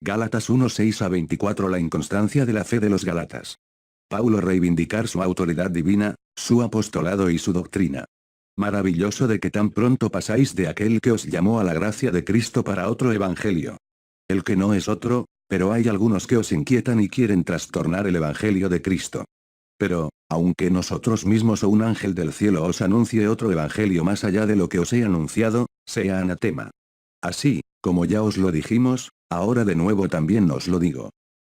Gálatas 1:6-24. La inconstancia de la fe de los Gálatas. Paulo reivindicar su autoridad divina, su apostolado y su doctrina. Maravilloso de que tan pronto pasáis de aquel que os llamó a la gracia de Cristo para otro evangelio. El que no es otro, pero hay algunos que os inquietan y quieren trastornar el evangelio de Cristo. Pero, aunque nosotros mismos o un ángel del cielo os anuncie otro evangelio más allá de lo que os he anunciado, sea anatema. Así, como ya os lo dijimos, ahora de nuevo también os lo digo.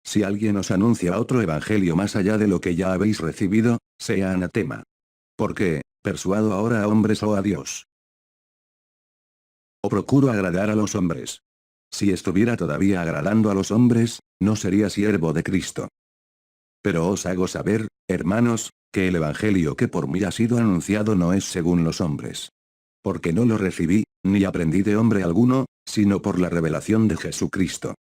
Si alguien os anuncia otro evangelio más allá de lo que ya habéis recibido, sea anatema. Porque, persuado ahora a hombres o a Dios. O procuro agradar a los hombres. Si estuviera todavía agradando a los hombres, no sería siervo de Cristo. Pero os hago saber, hermanos, que el evangelio que por mí ha sido anunciado no es según los hombres. Porque no lo recibí, ni aprendí de hombre alguno, sino por la revelación de Jesucristo.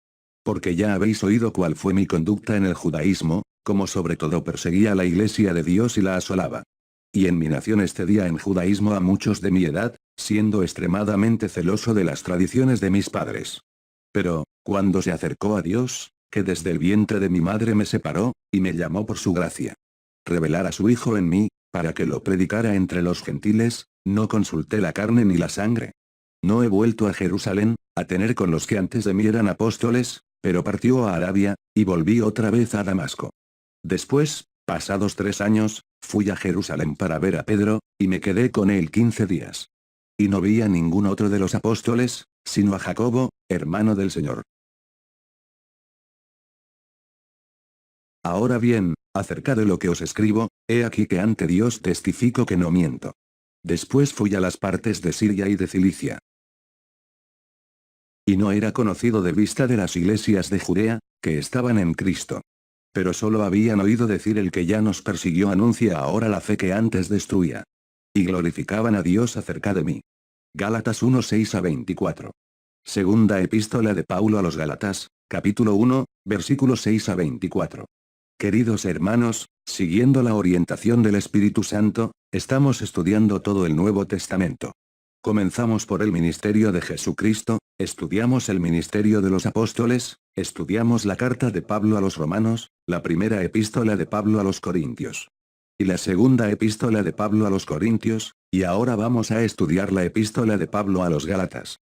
Porque ya habéis oído cuál fue mi conducta en el judaísmo, como sobre todo perseguía a la iglesia de Dios y la asolaba. Y en mi nación excedía en judaísmo a muchos de mi edad, siendo extremadamente celoso de las tradiciones de mis padres. Pero, cuando se acercó a Dios, que desde el vientre de mi madre me separó, y me llamó por su gracia. Revelar a su Hijo en mí, para que lo predicara entre los gentiles, no consulté la carne ni la sangre. No he vuelto a Jerusalén, a tener con los que antes de mí eran apóstoles, pero partió a Arabia, y volví otra vez a Damasco. Después, pasados 3 años, fui a Jerusalén para ver a Pedro, y me quedé con él 15 días. Y no vi a ningún otro de los apóstoles, sino a Jacobo, hermano del Señor. Ahora bien, acerca de lo que os escribo, he aquí que ante Dios testifico que no miento. Después fui a las partes de Siria y de Cilicia. Y no era conocido de vista de las iglesias de Judea, que estaban en Cristo. Pero solo habían oído decir el que ya nos persiguió anuncia ahora la fe que antes destruía. Y glorificaban a Dios acerca de mí. Gálatas 1:6-24. Segunda epístola de Paulo a los Gálatas, capítulo 1, versículos 6-24. Queridos hermanos, siguiendo la orientación del Espíritu Santo, estamos estudiando todo el Nuevo Testamento. Comenzamos por el ministerio de Jesucristo, estudiamos el ministerio de los apóstoles, estudiamos la carta de Pablo a los romanos, la primera epístola de Pablo a los corintios. Y la segunda epístola de Pablo a los corintios, y ahora vamos a estudiar la epístola de Pablo a los Gálatas.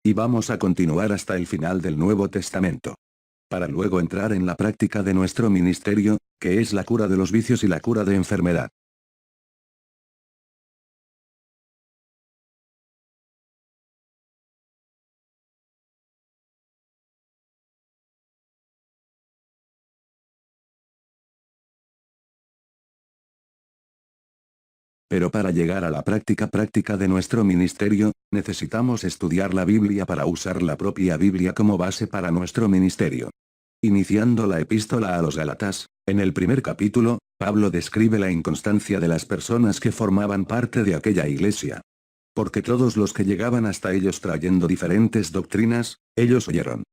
Y vamos a continuar hasta el final del Nuevo Testamento. Para luego entrar en la práctica de nuestro ministerio, que es la cura de los vicios y la cura de enfermedad. Pero para llegar a la práctica de nuestro ministerio, necesitamos estudiar la Biblia para usar la propia Biblia como base para nuestro ministerio. Iniciando la epístola a los Gálatas, en el primer capítulo, Pablo describe la inconstancia de las personas que formaban parte de aquella iglesia. Porque todos los que llegaban hasta ellos trayendo diferentes doctrinas, ellos oyeron.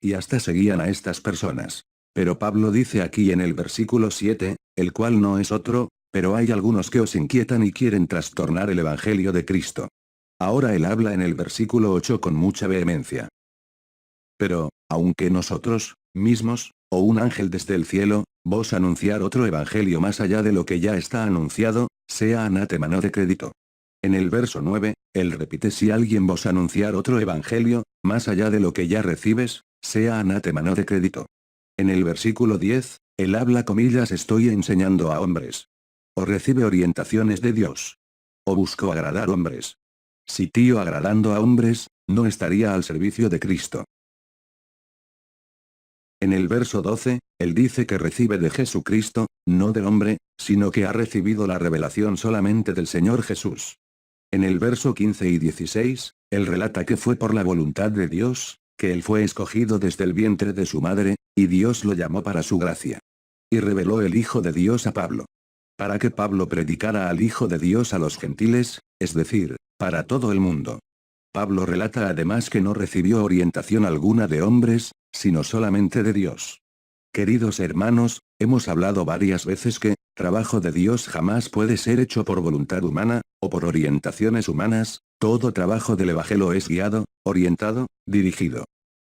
Y hasta seguían a estas personas. Pero Pablo dice aquí en el versículo 7, el cual no es otro, pero hay algunos que os inquietan y quieren trastornar el evangelio de Cristo. Ahora él habla en el versículo 8 con mucha vehemencia. Pero, aunque nosotros, mismos, o un ángel desde el cielo, vos anunciar otro evangelio más allá de lo que ya está anunciado, sea anátema no de crédito. En el verso 9, él repite si alguien vos anunciar otro evangelio, más allá de lo que ya recibes, sea anátema no de crédito. En el versículo 10, él habla comillas estoy enseñando a hombres. O recibe orientaciones de Dios. O busco agradar hombres. Si tío agradando a hombres, no estaría al servicio de Cristo. En el verso 12, él dice que recibe de Jesucristo, no del hombre, sino que ha recibido la revelación solamente del Señor Jesús. En el verso 15 y 16, él relata que fue por la voluntad de Dios, que él fue escogido desde el vientre de su madre, y Dios lo llamó para su gracia. Y reveló el Hijo de Dios a Pablo. Para que Pablo predicara al Hijo de Dios a los gentiles, es decir, para todo el mundo. Pablo relata además que no recibió orientación alguna de hombres, sino solamente de Dios. Queridos hermanos, hemos hablado varias veces que, trabajo de Dios jamás puede ser hecho por voluntad humana, o por orientaciones humanas, todo trabajo del Evangelio es guiado, orientado, dirigido,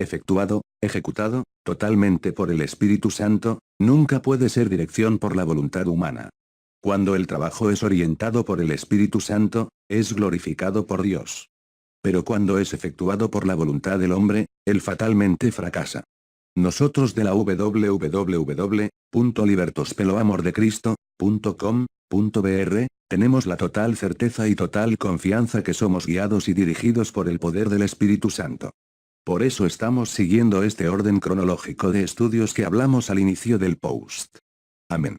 efectuado, ejecutado, totalmente por el Espíritu Santo, nunca puede ser dirección por la voluntad humana. Cuando el trabajo es orientado por el Espíritu Santo, es glorificado por Dios. Pero cuando es efectuado por la voluntad del hombre, él fatalmente fracasa. Nosotros de la www.libertospeloamordecristo.com.br, tenemos la total certeza y total confianza que somos guiados y dirigidos por el poder del Espíritu Santo. Por eso estamos siguiendo este orden cronológico de estudios que hablamos al inicio del post. Amén.